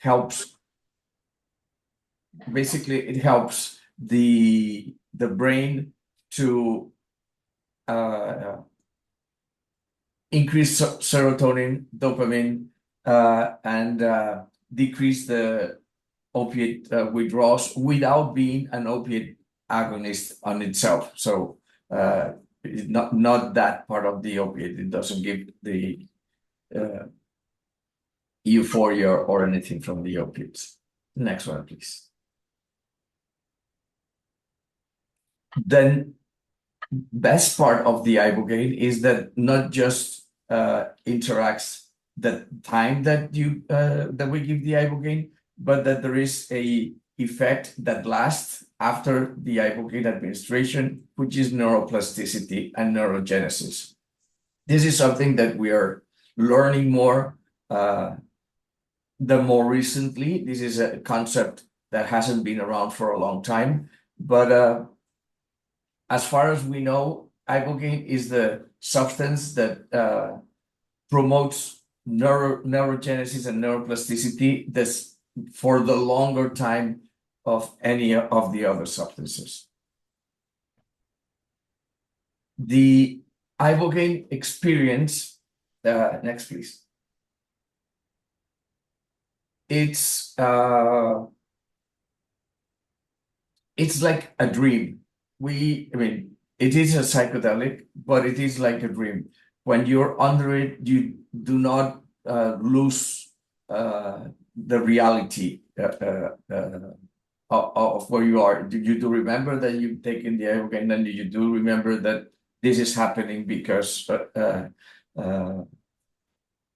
helps. Basically, it helps the brain to increase serotonin, dopamine, and decrease the opiate withdrawals without being an opiate agonist on itself. So it's not that part of the opiate. It doesn't give the euphoria or anything from the opiates. Next one, please. Then best part of the Ibogaine is that not just interacts the time that you that we give the Ibogaine, but that there is a effect that lasts after the Ibogaine administration, which is neuroplasticity and neurogenesis. This is something that we are learning more the more recently. This is a concept that hasn't been around for a long time, but as far as we know, Ibogaine is the substance that promotes neurogenesis and neuroplasticity this for the longer time of any of the other substances. The Ibogaine experience, next please. It's like a dream. I mean, it is a psychedelic, but it is like a dream. When you're under it, you do not lose the reality of where you are. You do remember that you've taken the Ibogaine, and you do remember that this is happening because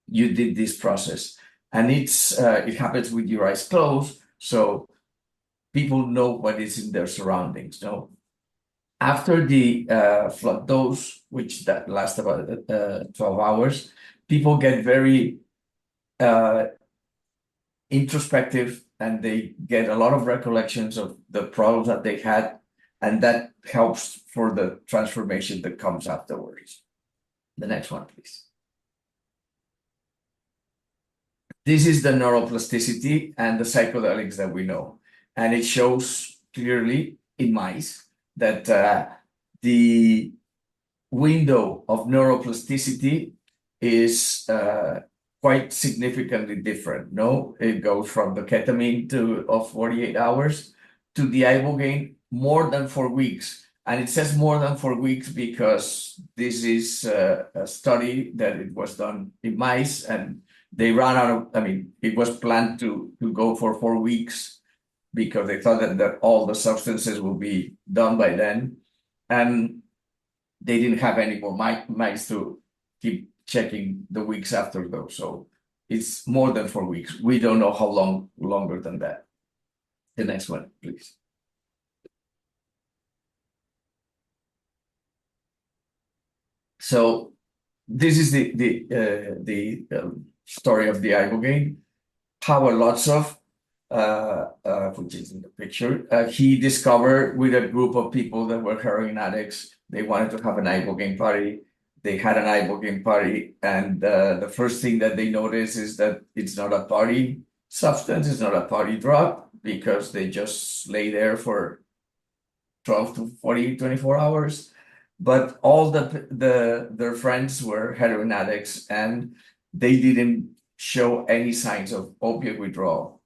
you did this process. And it happens with your eyes closed, so people know what is in their surroundings. No? After the flood dose, which that lasts about 12 hours, people get very introspective, and they get a lot of recollections of the problems that they had, and that helps for the transformation that comes afterwards. The next one, please. This is the neuroplasticity and the psychedelics that we know, and it shows clearly in mice that the window of neuroplasticity is quite significantly different. No, it goes from the ketamine of 48 hours to the Ibogaine more than 4 weeks. And it says more than 4 weeks because this is a study that it was done in mice, and they ran out of, I mean, it was planned to go for 4 weeks because they thought that all the substances will be done by then. And they didn't have any more mice to keep checking the weeks after those. So it's more than 4 weeks. We don't know how long longer than that. The next one, please. So this is the story of the Ibogaine. Paweł Lotsow, which is in the picture, he discovered with a group of people that were heroin addicts, they wanted to have an Ibogaine party. They had an Ibogaine party, and the first thing that they noticed is that it's not a party substance, it's not a party drug, because they just lay there for 12 to 24 hours. But all their friends were heroin addicts, and they didn't show any signs of opiate withdrawal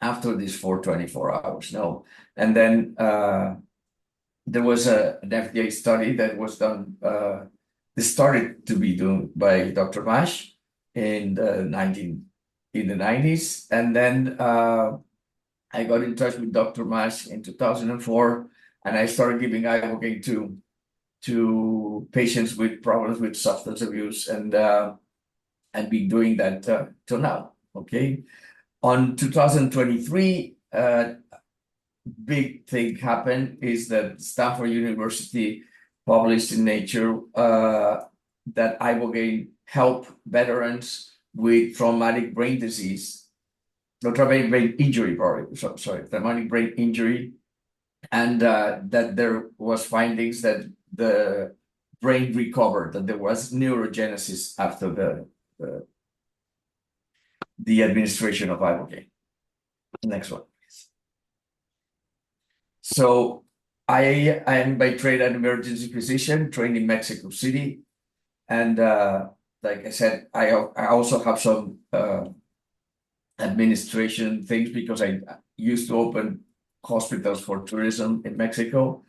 after these 24 hours. No. And then there was an FDA study that was done. This started to be done by Dr. Mash in the 90s, and then I got in touch with Dr. Mash in 2004, and I started giving Ibogaine to patients with problems with substance abuse, and been doing that till now. Okay, on 2023, big thing happened is that Stanford University published in Nature that Ibogaine help veterans with traumatic brain disease, no, traumatic brain injury, probably. Sorry, traumatic brain injury, and that there was findings that the brain recovered, that there was neurogenesis after the administration of Ibogaine. Next one, please. So I am by trade an emergency physician trained in Mexico City. And like I said, I also have some administration things because I used to open hospitals for tourism in Mexico.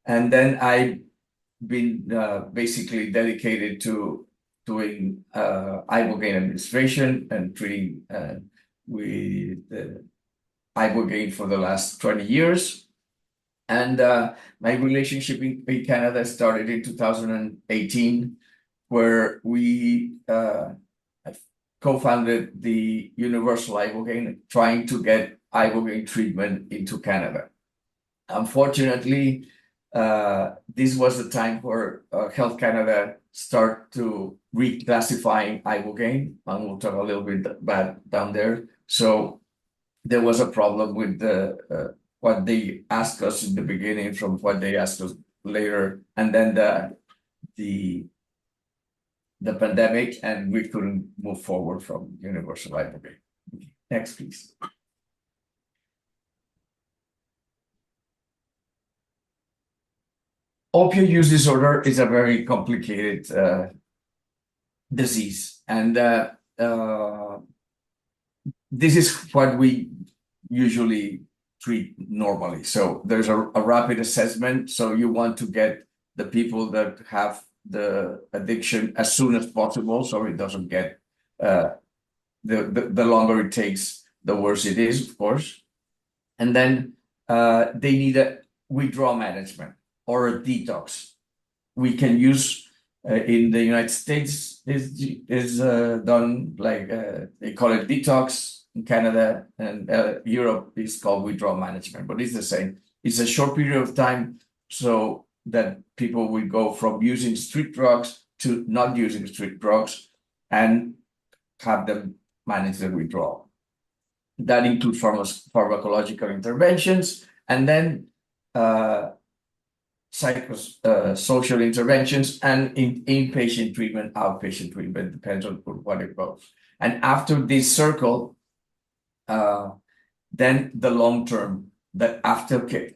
And then I've been basically dedicated to doing Ibogaine administration and treating with Ibogaine for the last 20 years. And my relationship in Canada started in 2018, where we co-founded the Universal Ibogaine, trying to get Ibogaine treatment into Canada. Unfortunately, this was the time where Health Canada start to reclassifying Ibogaine, and we'll talk a little bit about down there. So there was a problem with the what they asked us in the beginning from what they asked us later, and then the pandemic, and we couldn't move forward from universal Ibogaine. Next, please. Opioid use disorder is a very complicated disease, and this is what we usually treat normally. So there's a rapid assessment. So you want to get the people that have the addiction as soon as possible, so it doesn't get the longer it takes, the worse it is, of course. And then they need a withdrawal management or a detox. We can use in the United States is done like they call it detox. In Canada and Europe is called withdrawal management, but it's the same. It's a short period of time so that people will go from using street drugs to not using street drugs and have them manage the withdrawal. That includes pharmacological interventions and then psychosocial interventions and inpatient treatment, outpatient treatment, depends on what it goes. And after this circle, then the long term, the aftercare.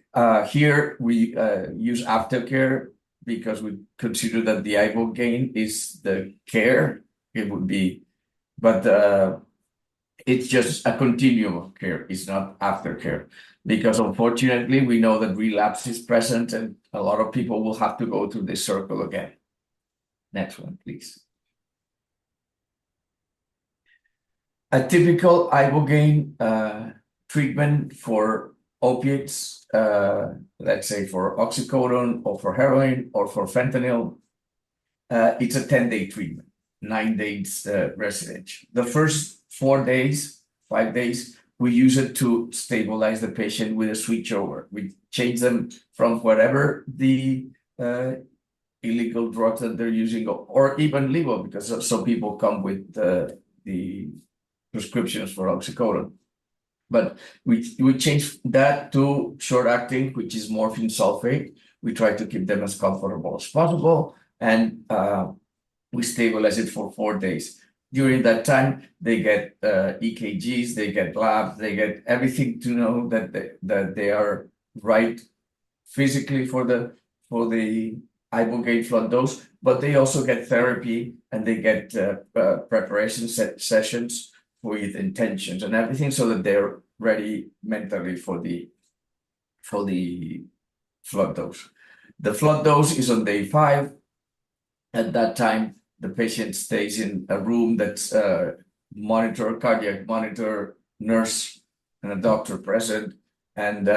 Here we use aftercare because we consider that the Ibogaine is the care. It would be, but it's just a continuum of care. It's not aftercare because unfortunately we know that relapse is present and a lot of people will have to go through this circle again. Next one, please. A typical Ibogaine treatment for opiates, let's say for oxycodone or for heroin or for fentanyl, it's a 10-day treatment, 9 days residence. The first 4 days, 5 days, we use it to stabilize the patient with a switchover. We change them from whatever the illegal drugs that they're using, or even legal, because some people come with the prescriptions for oxycodone. But we change that to short acting, which is morphine sulfate. We try to keep them as comfortable as possible, and we stabilize it for 4 days. During that time, they get EKGs, they get labs, they get everything to know that they are right physically for the Ibogaine flood dose, but they also get therapy and they get preparation sessions with intentions and everything so that they're ready mentally for the flood dose. The flood dose is on day 5. At that time, the patient stays in a room that's cardiac monitor, nurse, and a doctor present. And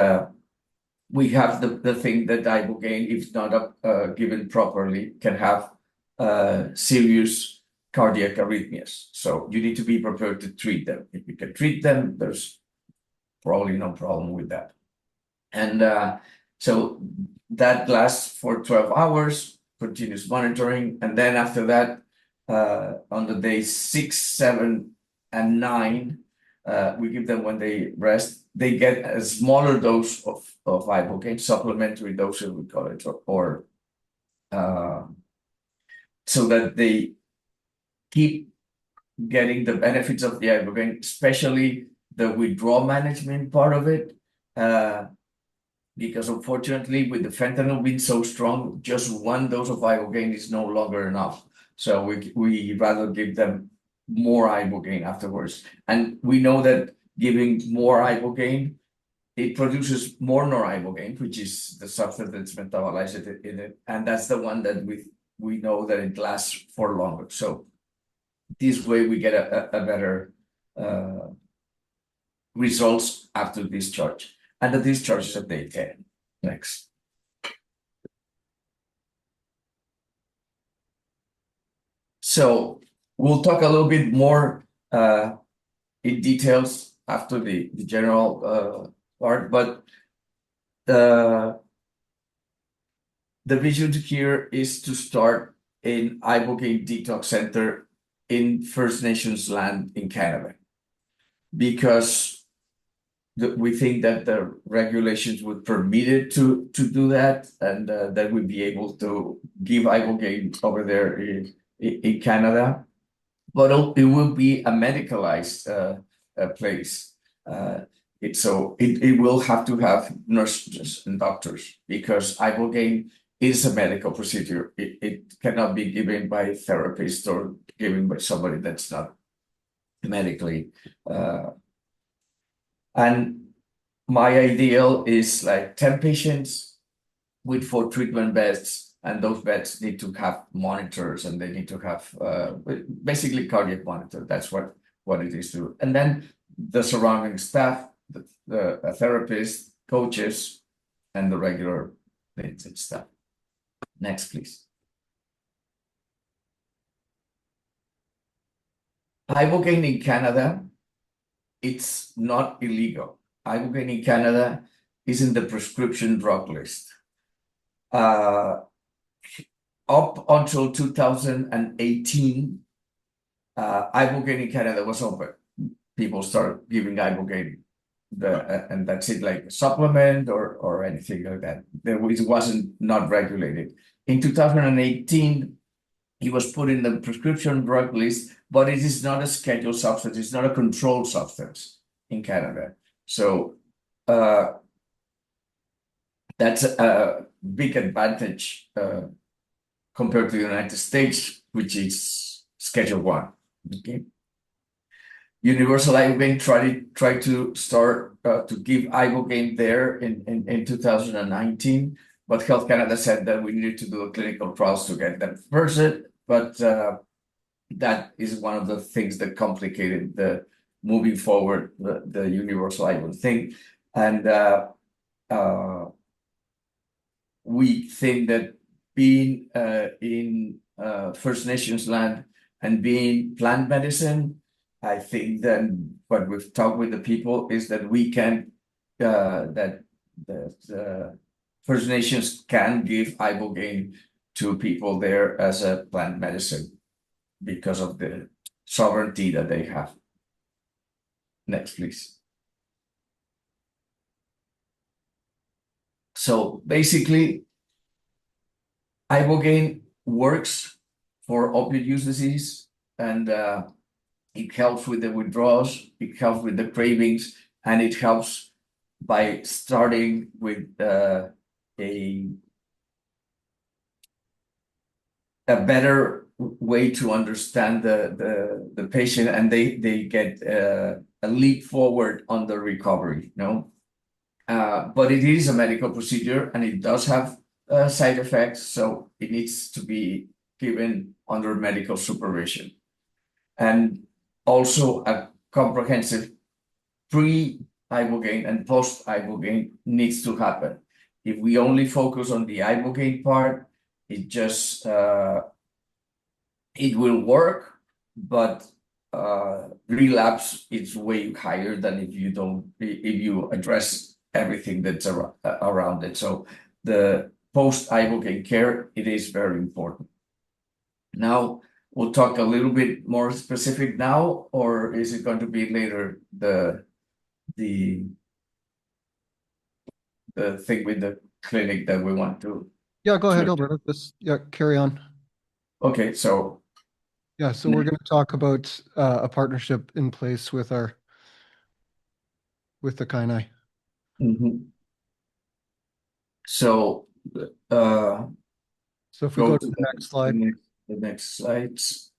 we have the thing that Ibogaine, if not given properly, can have serious cardiac arrhythmias. So you need to be prepared to treat them. If you can treat them, there's probably no problem with that. And so that lasts for 12 hours, continuous monitoring. And then after that, on the days 6, 7, and 9, we give them when they rest. They get a smaller dose of Ibogaine, supplementary doses, we call it, or so that they keep getting the benefits of the Ibogaine, especially the withdrawal management part of it. Because unfortunately, with the fentanyl being so strong, just one dose of Ibogaine is no longer enough. So we rather give them more Ibogaine afterwards. And we know that giving more Ibogaine, it produces more noribogaine, which is the substance that's metabolized in it, and that's the one that we know that it lasts for longer. So this way we get a better results after discharge, and the discharge is at day 10. Next. So we'll talk a little bit more in details after the general part, but the vision here is to start an Ibogaine detox center in First Nations land in Canada, because we think that the regulations would permit it to do that, and that we'd be able to give Ibogaine over there in Canada, but it will be a medicalized place. It will have to have nurses and doctors, because Ibogaine is a medical procedure. It cannot be given by a therapist or given by somebody that's not medically. And my ideal is like 10 patients with 4 treatment beds, and those beds need to have monitors, and they need to have basically cardiac monitor. That's what it is to. And then the surrounding staff, the therapists, coaches, and the regular maintenance staff. Next, please. Ibogaine in Canada, it's not illegal. Ibogaine in Canada is in the prescription drug list. Up until 2018, Ibogaine in Canada was open. People started giving Ibogaine, and that's it, like a supplement or anything like that. It wasn't not regulated. In 2018, it was put in the prescription drug list, but it is not a scheduled substance. It's not a controlled substance in Canada. So that's a big advantage compared to the United States, which is Schedule 1. Okay. Universal Ibogaine tried to start to give Ibogaine there in 2019, but Health Canada said that we needed to do a clinical trials to get them first. But that is one of the things that complicated the moving forward the Universal Ibogaine thing, and we think that being in First Nations land and being plant medicine, I think that what we've talked with the people is that we can, that First Nations can give Ibogaine to people there as a plant medicine because of the sovereignty that they have. Next, please. So basically, Ibogaine works for opioid use disease, and it helps with the withdrawals, it helps with the cravings, and it helps by starting with a better way to understand the patient, and they get a leap forward on the recovery, but it is a medical procedure, and it does have side effects, so it needs to be given under medical supervision. And also a comprehensive pre-Ibogaine and post-Ibogaine needs to happen. If we only focus on the Ibogaine part, it just it will work, but relapse is way higher than if you address everything that's around it. So the post-Ibogaine care, it is very important. Now we'll talk a little bit more specific now, or is it going to be later the thing with the clinic that we want to? Yeah, go ahead, Alberto. Carry on. Okay, so yeah, so we're going to talk about a partnership in place with our with the kini. So So if we go to the next slide, the next slides.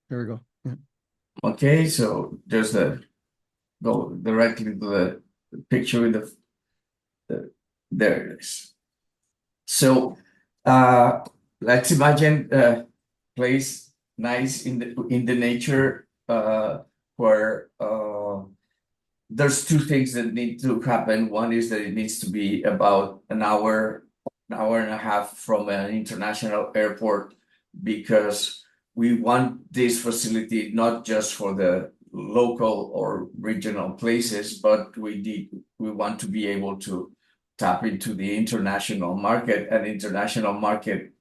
here we go. Yeah. Okay, so there's go directly to the picture with there it is. So let's imagine a place nice in the nature where there's two things that need to happen. One is that it needs to be about an hour and a half from an international airport, because we want this facility not just for the local or regional places, but we want to be able to tap into the international market. And international market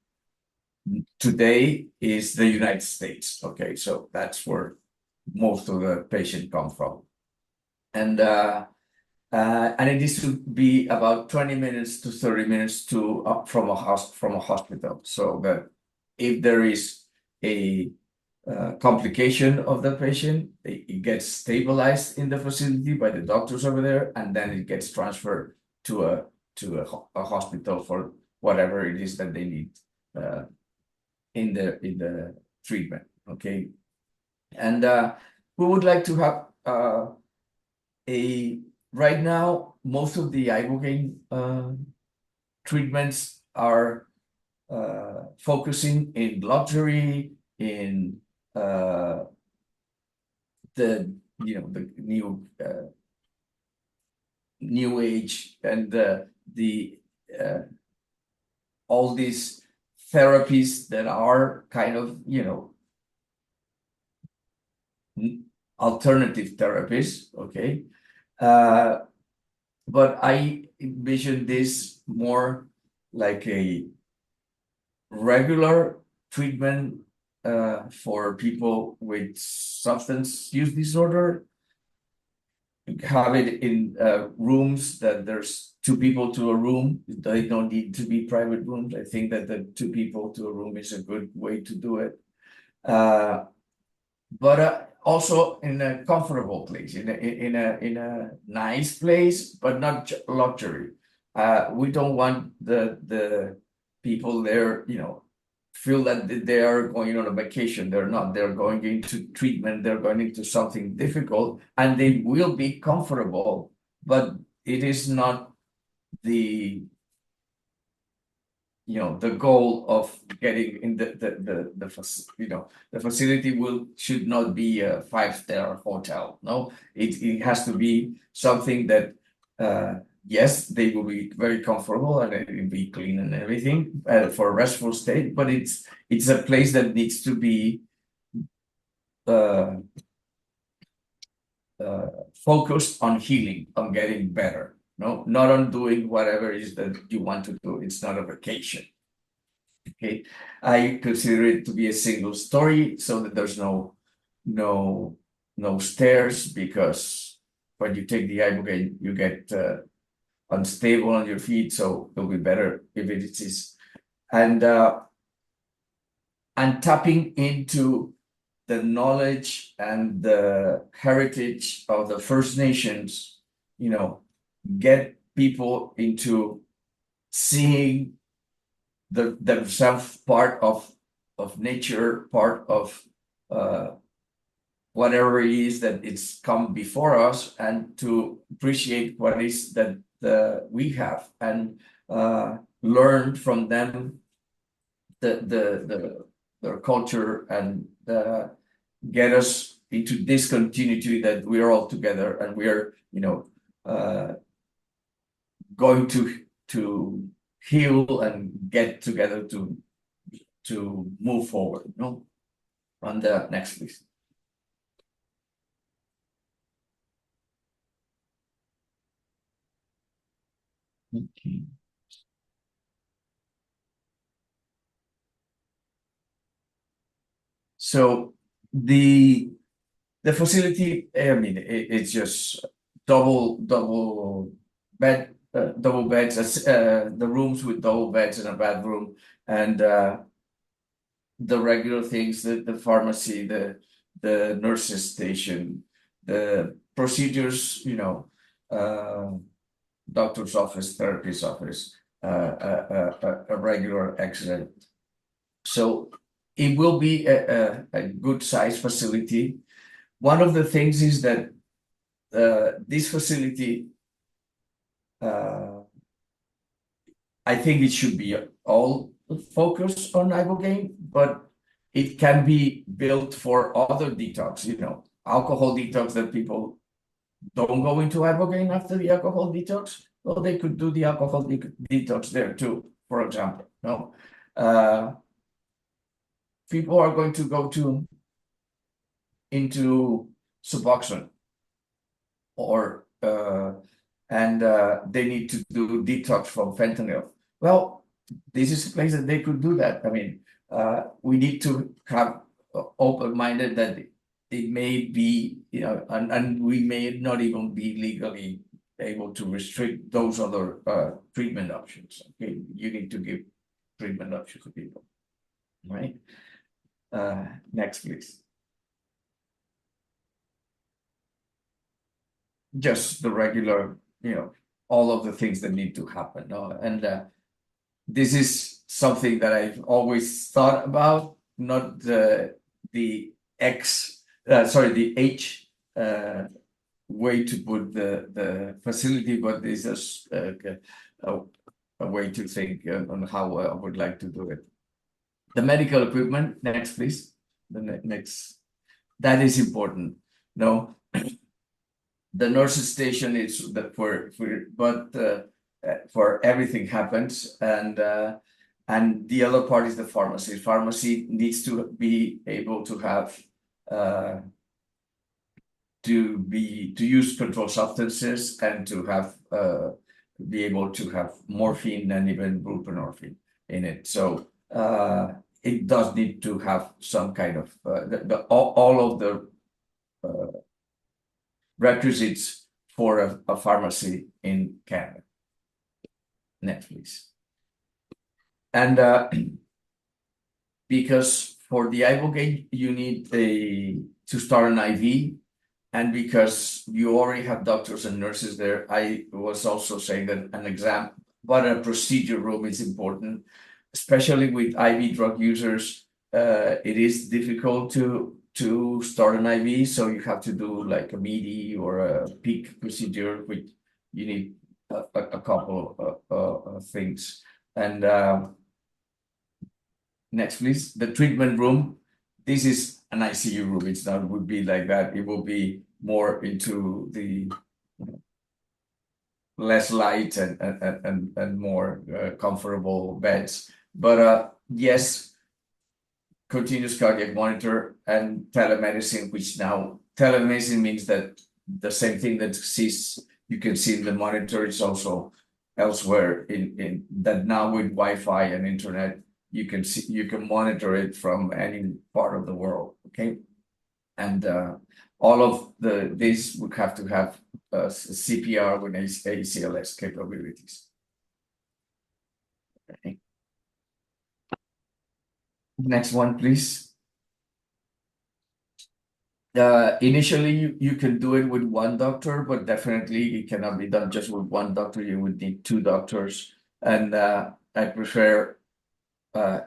today is the United States. Okay, so that's where most of the patients come from. And it needs to be about 20 minutes to 30 minutes from a hospital, so that if there is a complication of the patient, it gets stabilized in the facility by the doctors over there, and then it gets transferred to a hospital for whatever it is that they need in the treatment. Okay, and we would like to have right now, most of the Ibogaine treatments are focusing in luxury, in the new age, and the all these therapies that are kind of alternative therapies. Okay. But I envision this more like a regular treatment for people with substance use disorder. Have it in rooms that there's 2 people to a room. They don't need to be private rooms. I think that the 2 people to a room is a good way to do it. But also in a comfortable place, in a nice place, but not luxury. We don't want the people there, feel that they are going on a vacation. They're not. They're going into treatment. They're going into something difficult, and they will be comfortable, but it is not the goal of getting in the facility should not be a 5-star hotel. No, it has to be something that yes, they will be very comfortable and it will be clean and everything for a restful state, but it's a place that needs to be focused on healing, on getting better. No, not on doing whatever it is that you want to do. It's not a vacation. Okay, I consider it to be a single story, so that there's no stairs, because when you take the Ibogaine, you get unstable on your feet, so it'll be better if it is. And tapping into the knowledge and the heritage of the First Nations, get people into seeing themselves part of nature, part of whatever it is that it's come before us, and to appreciate what it is that we have, and learn from them their culture, and get us into this continuity that we are all together, and we are going to heal and get together to move forward. On the next, please. Okay. So the facility, I mean, it's just double beds, the rooms with double beds and a bathroom, and the regular things, the pharmacy, the nurses station, the procedures, doctor's office, therapist office, a regular exit. So it will be a good size facility. One of the things is that this facility, I think it should be all focused on Ibogaine, but it can be built for other detox, alcohol detox that people don't go into Ibogaine after the alcohol detox. Well, they could do the alcohol detox there too, for example. No, people are going to go into Suboxone or and they need to do detox from fentanyl. Well, this is a place that they could do that. I mean, we need to have open-minded that it may be, and we may not even be legally able to restrict those other treatment options. Okay, you need to give treatment options to people, right? Next, please. Just the regular, all of the things that need to happen. And this is something that I've always thought about, not the H way to put the facility, but it's just a way to think on how I would like to do it. The medical equipment, next, please. The next, that is important. No, the nurse's station is for everything happens, and the other part is the pharmacy. Pharmacy needs to be able to have to use controlled substances and to have be able to have morphine and even buprenorphine in it. So it does need to have some kind of all of the requisites for a pharmacy in Canada. Next, please. And because for the Ibogaine, you need to start an IV, and because you already have doctors and nurses there, I was also saying that an exam, but a procedure room is important, especially with IV drug users. It is difficult to start an IV, so you have to do like a MIDI or a peak procedure, which you need a couple of things. And next, please. The treatment room. This is an ICU room. It's not would be like that. It will be more into the less light and more comfortable beds. But yes, continuous cardiac monitor and telemedicine, which now telemedicine means that the same thing that you can see in the monitor is also elsewhere in that now with Wi-Fi and internet, you can monitor it from any part of the world. Okay. And all of this would have to have CPR with ACLS capabilities. Okay. Next one, please. Initially, you can do it with one doctor, but definitely it cannot be done just with one doctor. You would need two doctors. And I prefer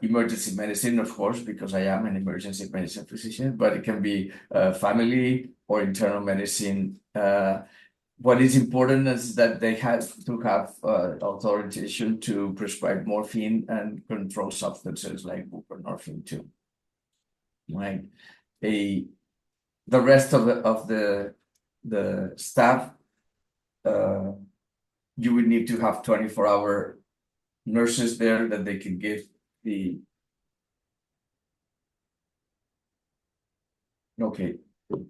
emergency medicine, of course, because I am an emergency medicine physician, but it can be family or internal medicine. What is important is that they have to have authorization to prescribe morphine and controlled substances like buprenorphine too. Right. The rest of the staff, you would need to have 24-hour nurses there that they can give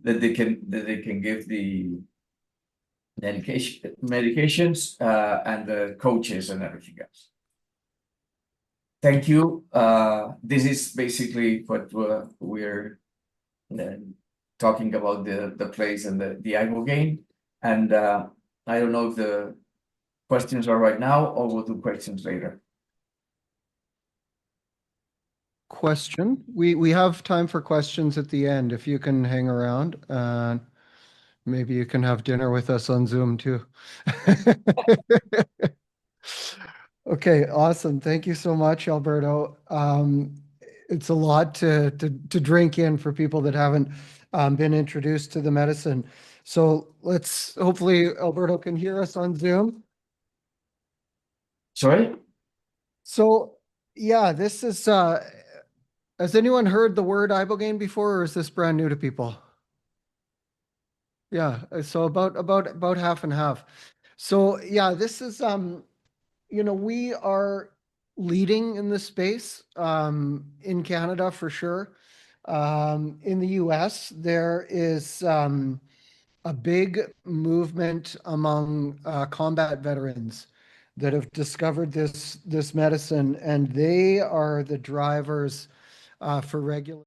that they can give the medications and the coaches and everything else. Thank you. This is basically what we're talking about the place and the Ibogaine. And I don't know if the questions are right now or we'll do questions later. Question. We have time for questions at the end if you can hang around. Maybe you can have dinner with us on Zoom too. Okay, awesome. Thank you so much, Alberto. It's a lot to drink in for people that haven't been introduced to the medicine. So let's hopefully Alberto can hear us on Zoom. Sorry? So yeah, this is has anyone heard the word Ibogaine before, or is this brand new to people? Yeah, so about half and half. So yeah, this is we are leading in this space in Canada for sure. In the US, there is a big movement among combat veterans that have discovered this medicine, and they are the drivers for regular.